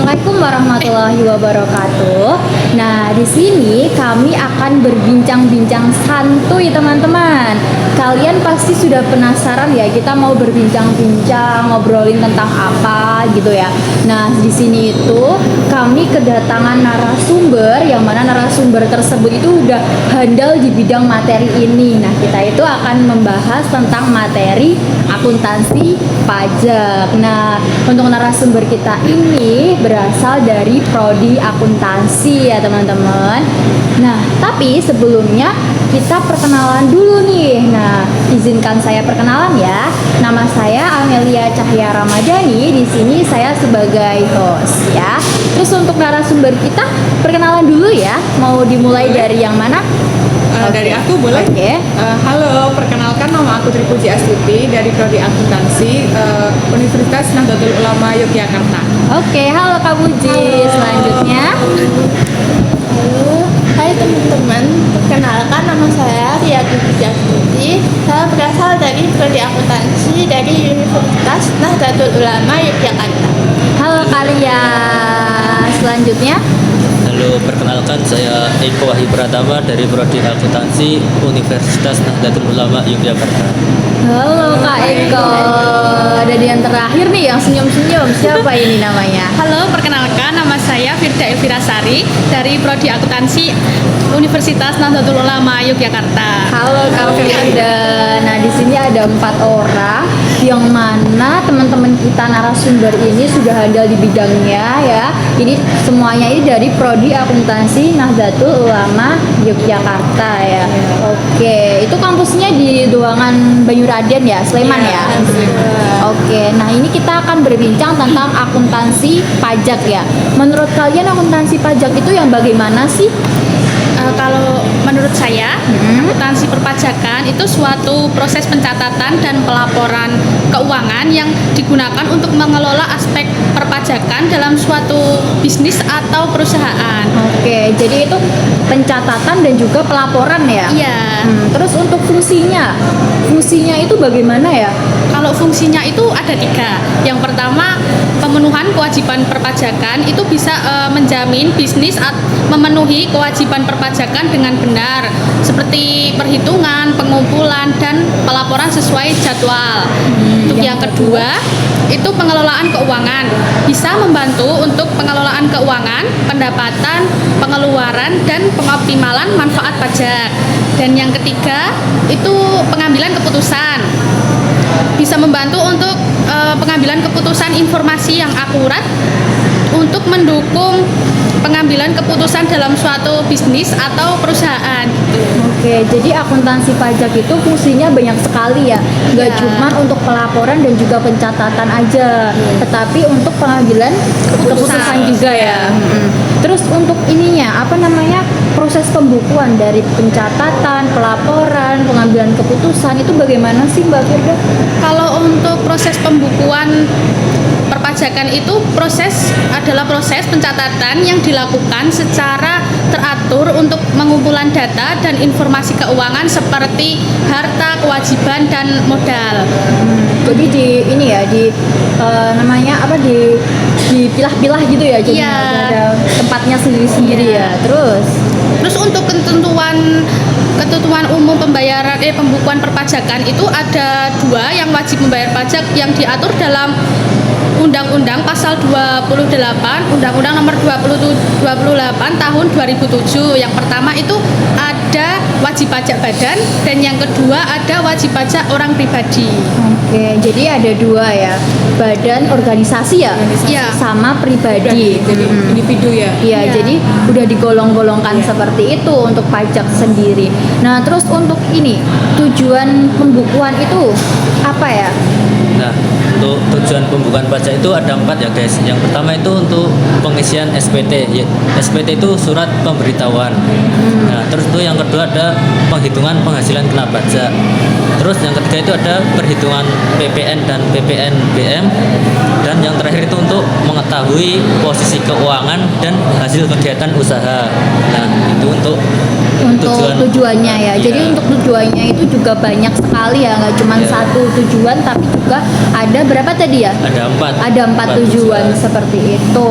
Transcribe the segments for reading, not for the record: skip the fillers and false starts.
Assalamualaikum warahmatullahi wabarakatuh. Nah, di sini kami akan berbincang-bincang santuy, teman-teman. Kalian pasti sudah penasaran ya, kita mau berbincang-bincang, ngobrolin tentang apa gitu ya. Nah, di sini itu kami kedatangan narasumber, yang mana narasumber tersebut itu udah handal di bidang materi ini. Nah, kita itu akan membahas tentang materi akuntansi pajak. Nah, untuk narasumber kita ini berasal dari prodi akuntansi ya, teman-teman. Nah, tapi sebelumnya kita perkenalan dulu nih. Nah, izinkan saya perkenalan ya. Nama saya Amelia Cahya Ramadhani. Di sini saya sebagai host ya. Terus untuk narasumber kita perkenalan dulu ya. Mau dimulai dari yang mana? Dari aku boleh? Oke. Halo, perkenalkan nama aku Tri Puji Astuti dari Prodi Akuntansi Universitas Nahdlatul Ulama Yogyakarta. Oke, halo Kak Puji. Selanjutnya. Halo, hai teman-teman. Perkenalkan nama saya Ria Puji Astuti. Saya berasal dari Prodi Akuntansi dari Universitas Nahdlatul Ulama Yogyakarta. Halo kalian. Selanjutnya. Halo, perkenalkan saya Eko Wahyu Pratama dari Prodi Akuntansi Universitas Nahdlatul Ulama Yogyakarta. Halo Kak Eko. Dan yang terakhir nih yang senyum-senyum, siapa ini namanya? Halo, perkenalkan nama saya Firda Elvirasari dari Prodi Akuntansi Universitas Nahdlatul Ulama Yogyakarta. Halo Kak Firda. Nah, di sini ada 4 orang yang mana teman-teman kita narasumber ini sudah handal di bidangnya ya. Ini semuanya ini dari Prodi Akuntansi Nahdlatul Ulama Yogyakarta ya. Oke, itu kampusnya di ruangan Banyuraden ya, Sleman ya. Oke, nah ini kita akan berbincang tentang akuntansi pajak ya. Menurut kalian akuntansi pajak itu yang bagaimana sih? Kalau menurut saya, akuntansi perpajakan itu suatu proses pencatatan dan pelaporan keuangan yang digunakan untuk mengelola aspek perpajakan dalam suatu bisnis atau perusahaan. Oke, jadi itu pencatatan dan juga pelaporan ya? Iya. Terus untuk fungsinya itu bagaimana ya? Kalau fungsinya itu ada 3. Yang pertama, pemenuhan kewajiban perpajakan itu bisa menjamin bisnis memenuhi kewajiban perpajakan dengan benar, seperti perhitungan, pengumpulan, dan pelaporan sesuai jadwal. Untuk yang kedua, itu pengelolaan keuangan, bisa membantu untuk pengelolaan keuangan, pendapatan, pengeluaran, dan pengoptimalan manfaat pajak. Dan yang ketiga, itu pengambilan keputusan, bisa membantu untuk pengambilan keputusan informasi yang akurat untuk mendukung pengambilan keputusan dalam suatu bisnis atau perusahaan. Oke, jadi akuntansi pajak itu fungsinya banyak sekali ya. Nggak Ya. cuma untuk pelaporan dan juga pencatatan aja, tetapi untuk pengambilan keputusan juga ya. Terus untuk ininya, apa namanya, proses pembukuan dari pencatatan, pelaporan, pengambilan keputusan itu bagaimana sih Mbak Firda? Kalau untuk proses pembukuan perpajakan itu adalah proses pencatatan yang dilakukan secara teratur untuk pengumpulan data dan informasi keuangan seperti harta, kewajiban, dan modal. Jadi namanya apa, dipilah-pilah gitu ya, jadi Iya. ada tempatnya sendiri-sendiri ya. Terus untuk ketentuan umum pembukuan perpajakan itu ada 2 yang wajib membayar pajak yang diatur dalam Undang-Undang Pasal 28 Undang-Undang Nomor 28 Tahun 2007. Yang pertama itu ada wajib pajak badan, dan yang kedua ada wajib pajak orang pribadi. oke, jadi ada 2 ya, badan organisasi ya, Iya. sama pribadi. Jadi individu ya. Iya, Iya. jadi udah digolong-golongkan seperti itu untuk pajak sendiri. Nah, terus untuk ini tujuan pembukuan itu apa ya? Nah, untuk tujuan pembukaan pajak itu ada 4 ya guys. Yang pertama itu untuk pengisian SPT. SPT itu surat pemberitahuan. Nah, terus itu yang kedua ada penghitungan penghasilan kena pajak. Terus yang ketiga itu ada perhitungan PPN dan PPNBM. Dan yang terakhir itu untuk mengetahui posisi keuangan dan hasil kegiatan usaha. Nah, itu untuk tujuannya ya. Iya. Jadi untuk tujuannya itu juga banyak sekali ya, nggak cuma Iya. satu tujuan, tapi juga ada berapa tadi ya? ada empat. Ada empat tujuan seperti itu.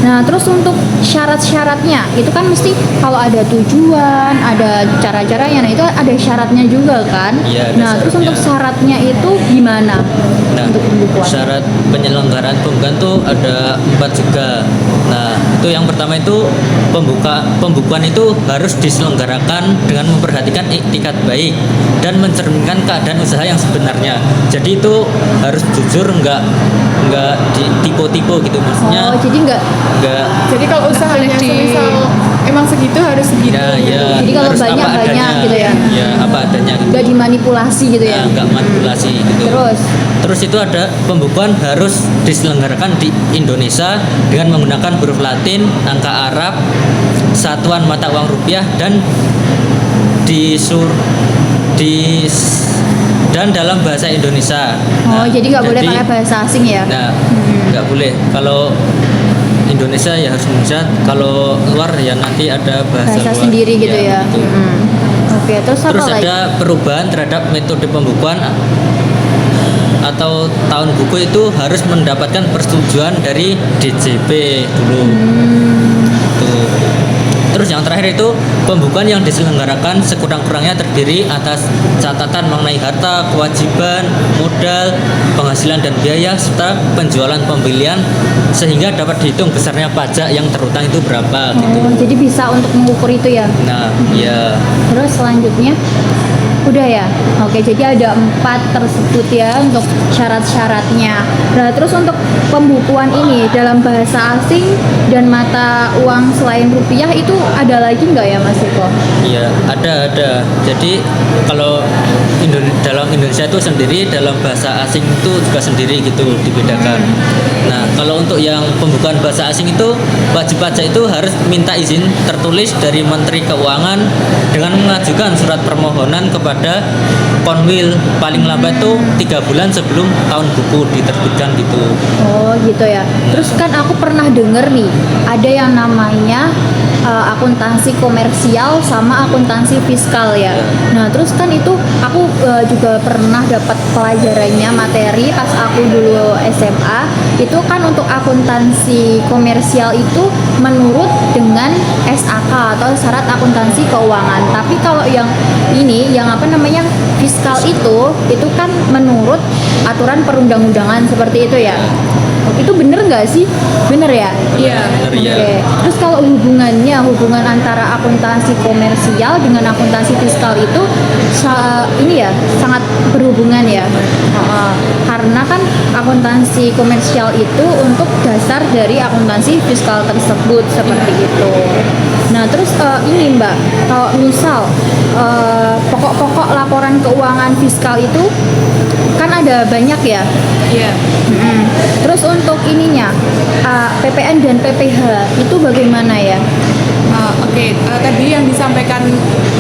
Nah, terus untuk syarat-syaratnya itu kan mesti kalau ada tujuan, ada cara-caranya. Nah, itu ada syaratnya juga kan? Iya, ada Nah, terus syaratnya. untuk syaratnya itu gimana? Nah, Untuk pembukuan. syarat penyelenggaraan pembukuan tuh ada 4 juga. Nah, itu yang pertama itu pembukuan itu harus diselenggarakan dengan memperhatikan iktikat baik dan mencerminkan keadaan usaha yang sebenarnya. Jadi itu harus jujur, nggak tipu-tipu gitu, maksudnya Oh, jadi nggak nggak Jadi kalau usahanya semisal emang segitu harus segitu. ya Jadi kalau harus banyak, apa adanya. gitu ya? Ya, apa adanya gitu. nggak dimanipulasi gitu ya? Nah, nggak manipulasi gitu. Terus itu ada pembukuan harus diselenggarakan di Indonesia dengan menggunakan huruf Latin, angka Arab, satuan mata uang rupiah dan dan dalam bahasa Indonesia. jadi nggak boleh pakai bahasa asing ya? Nah, nggak boleh. Kalau Indonesia ya harus Indonesia. Kalau luar ya nanti ada bahasa luar. sendiri gitu ya? Gitu. Oke, terus apa Terus lagi? ada perubahan terhadap metode pembukuan atau tahun buku itu harus mendapatkan persetujuan dari DJP dulu. Tuh. Terus yang terakhir itu pembukuan yang diselenggarakan sekurang-kurangnya terdiri atas catatan mengenai harta, kewajiban, modal, penghasilan dan biaya serta penjualan pembelian sehingga dapat dihitung besarnya pajak yang terutang itu berapa gitu. Oh, jadi bisa untuk mengukur itu ya? Nah, ya. Terus selanjutnya udah ya. Oke, jadi ada 4 tersebut ya untuk syarat-syaratnya. Nah, terus untuk pembukuan ini dalam bahasa asing dan mata uang selain rupiah itu ada lagi nggak ya, Mas Eko? Iya, ada. Jadi kalau dalam Indonesia itu sendiri, dalam bahasa asing itu juga sendiri gitu dibedakan. Nah, kalau untuk yang pembukaan bahasa asing itu wajib pajak itu harus minta izin tertulis dari Menteri Keuangan dengan mengajukan surat permohonan kepada Konwil paling lambat itu 3 bulan sebelum tahun buku diterbitkan gitu. Oh, gitu ya. Terus kan aku pernah denger nih, ada yang namanya akuntansi komersial sama akuntansi fiskal ya. Nah, terus kan itu aku juga pernah dapat pelajarannya materi pas aku dulu SMA. Itu kan untuk akuntansi komersial itu menurut dengan SAK atau syarat akuntansi keuangan. Tapi kalau yang ini yang apa namanya fiskal itu kan menurut aturan perundang-undangan seperti itu ya. Itu bener nggak sih? Bener ya? Iya. Benar ya. Oke. Terus kalau hubungan antara akuntansi komersial dengan akuntansi fiskal itu ini ya sangat berhubungan ya. Karena kan akuntansi komersial itu untuk dasar dari akuntansi fiskal tersebut seperti itu. Nah, terus ini Mbak, kalau misal pokok-pokok laporan keuangan fiskal itu kan ada banyak ya. Iya. Terus untuk ininya PPN dan PPh itu bagaimana ya? Oke, tadi yang disampaikan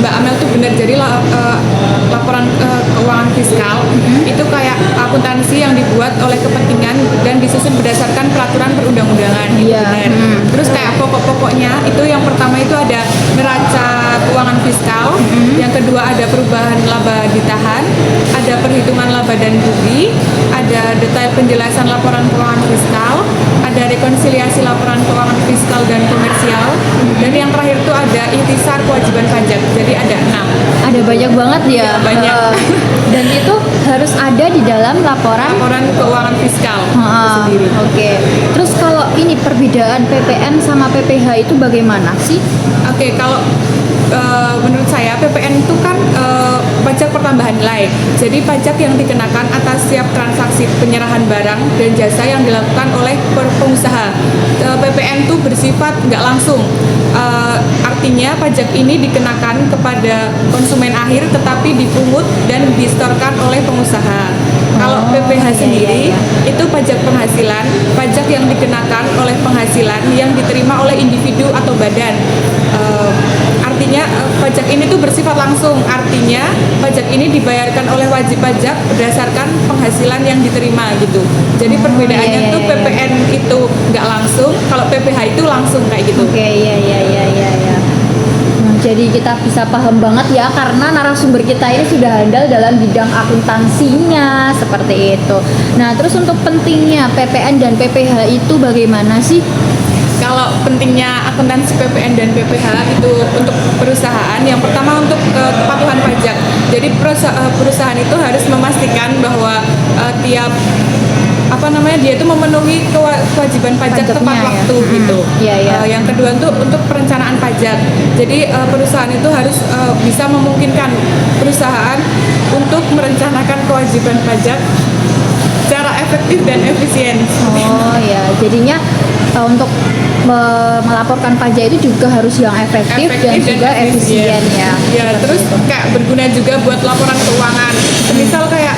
Mbak Amel tuh benar. Jadi laporan keuangan fiskal itu kayak akuntansi yang dibuat oleh kepentingan dan disusun berdasarkan peraturan perundang-undangan. Itu Iya. benar. Terus kayak pokok-pokoknya itu yang pertama itu ada neraca keuangan fiskal, yang kedua ada perubahan laba ditahan, ada perhitungan laba dan rugi, ada detail penjelasan laporan keuangan fiskal, ada rekonsiliasi laporan keuangan fiskal dan komersial, dan yang terakhir itu ada ikhtisar kewajiban pajak. Jadi ada 6. Ada banyak banget ya. Iya, banyak. Dan itu harus ada di dalam laporan. Laporan keuangan fiskal itu Ah, sendiri. Oke. Terus kalau ini perbedaan PPN sama PPh itu bagaimana sih? Oke, kalau menurut saya PPN itu kan pajak pertambahan nilai. Jadi pajak yang dikenakan atas setiap transaksi penyerahan barang dan jasa yang dilakukan oleh pengusaha. PPN itu bersifat nggak langsung. Artinya pajak ini dikenakan kepada konsumen akhir tetapi dipungut dan disetorkan oleh pengusaha. Kalau PPh sendiri itu pajak penghasilan, pajak yang dikenakan oleh penghasilan yang diterima oleh individu atau badan. Artinya pajak ini tuh bersifat langsung. Artinya pajak ini dibayarkan oleh wajib pajak berdasarkan penghasilan yang diterima gitu. Jadi perbedaannya tuh PPN itu nggak langsung. itu langsung kayak gitu. Oke, ya. Nah, jadi kita bisa paham banget ya karena narasumber kita ini sudah handal dalam bidang akuntansinya seperti itu. Nah, terus untuk pentingnya PPN dan PPH itu bagaimana sih? Kalau pentingnya akuntansi PPN dan PPH itu untuk perusahaan, yang pertama untuk kepatuhan pajak. Jadi perusahaan itu harus memastikan bahwa tiap dia itu memenuhi kewajiban pajak Pajaknya tepat ya. waktu gitu. Iya, iya. Yang kedua untuk perencanaan pajak. Jadi perusahaan itu harus bisa memungkinkan perusahaan untuk merencanakan kewajiban pajak secara efektif dan efisien. Oh ya, jadinya untuk melaporkan pajak itu juga harus yang efektif dan juga efisien ya. Ya, terus kayak berguna juga buat laporan keuangan. Misal kayak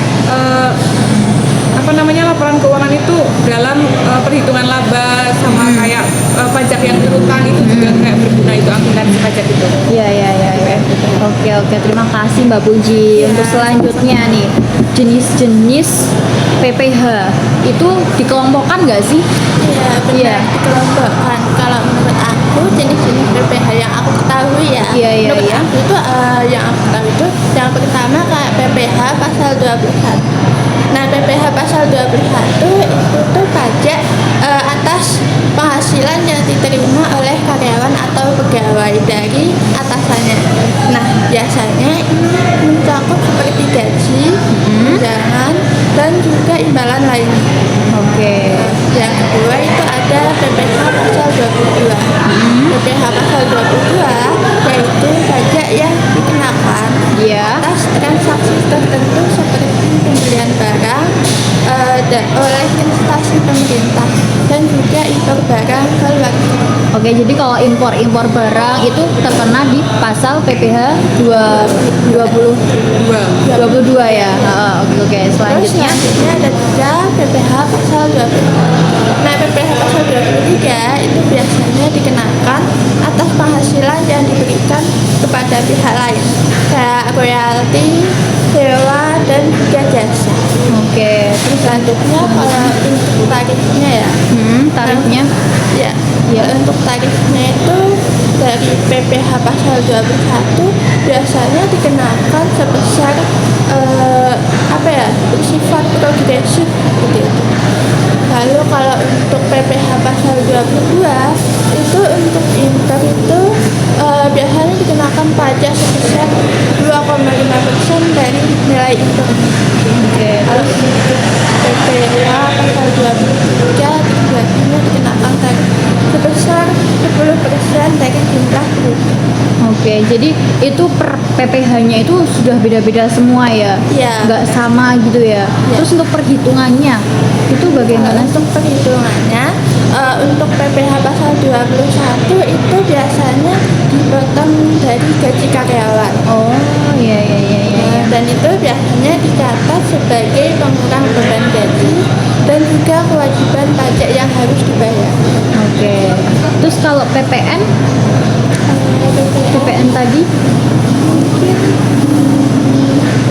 laporan keuangan itu dalam perhitungan laba sama kayak pajak yang diurutkan itu juga kayak berguna itu akuntansi pajak itu. Iya. Oke, terima kasih Mbak Puji. Untuk selanjutnya nih, jenis-jenis PPH itu dikelompokkan nggak sih? Iya, benar. Iya. Dikelompokkan. Kalau menurut aku jenis-jenis PPH yang aku ketahui ya. Iya. Menurut aku itu yang aku ketahui itu yang pertama kayak PPH pasal 21. Nah, PPH pasal 21 itu tuh pajak atas penghasilan yang diterima oleh karyawan atau pegawai dari atasannya. Nah, biasanya ini mencakup seperti gaji, tunjangan, dan juga imbalan lainnya. Oke. Yang kedua itu ada PPH pasal 22. PPH pasal 22 yaitu pajak yang dikenakan Iya. atas transaksi tertentu seperti pembelian barang oleh instansi pemerintah dan juga impor barang ke luar negeri. Oke, jadi kalau impor barang itu terkena di pasal PPH 22 ya. Oke. Terus Selanjutnya selanjutnya ada juga PPH pasal 23. Nah, PPH pasal 23 itu biasanya dikenakan atas penghasilan yang diberikan kepada pihak lain kayak royalti, sewa, dan juga jasa. Oke. Terus selanjutnya kalau untuk tarifnya ya. Tarifnya Ya, Ya. untuk tarifnya itu dari PPH pasal 21 biasanya dikenakan sebesar bersifat progresif gitu. Lalu kalau untuk PPH pasal 22 itu untuk impor itu biasanya dikenakan pajak sebesar 2,5% dari nilai impor. Oke. Kalau untuk PPH pasal 23 biasanya dikenakan tarif sebesar 10% dari jumlah bruto. Oke, jadi itu per PPH-nya itu sudah beda-beda semua ya? Iya. Nggak sama gitu ya? Iya. Terus untuk perhitungannya itu bagaimana? Untuk perhitungannya untuk PPH pasal 21 itu biasanya dipotong dari gaji karyawan. Oh, iya. Dan itu biasanya dicatat sebagai pengurang beban gaji dan juga kewajiban pajak yang harus dibayar. Oke. Terus kalau PPN tadi? Mungkin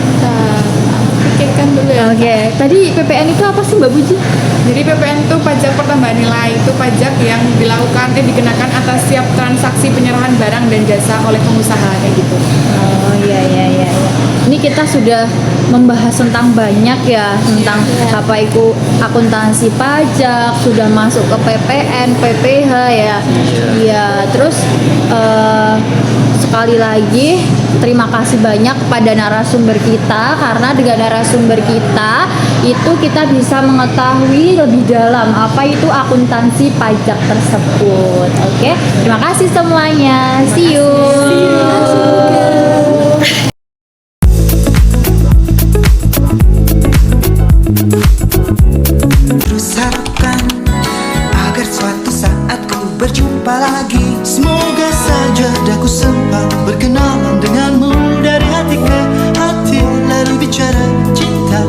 kita pikirkan dulu ya. Oke. Tadi PPN itu apa sih Mbak Puji? Jadi PPN itu pajak pertambahan nilai, itu pajak yang dikenakan atas setiap transaksi penyerahan barang dan jasa oleh pengusaha kayak gitu. Oh iya. Ini kita sudah membahas tentang banyak ya, tentang apa itu akuntansi pajak, sudah masuk ke PPN, PPH ya. Iya, terus sekali lagi terima kasih banyak kepada narasumber kita karena dengan narasumber kita itu kita bisa mengetahui lebih dalam apa itu akuntansi pajak tersebut. Oke, terima kasih semuanya. See you. Terus harapkan agar suatu saat ku berjumpa lagi. Semoga saja daku sempat berkenalan denganmu dari hati ke hati, lalu bicara cinta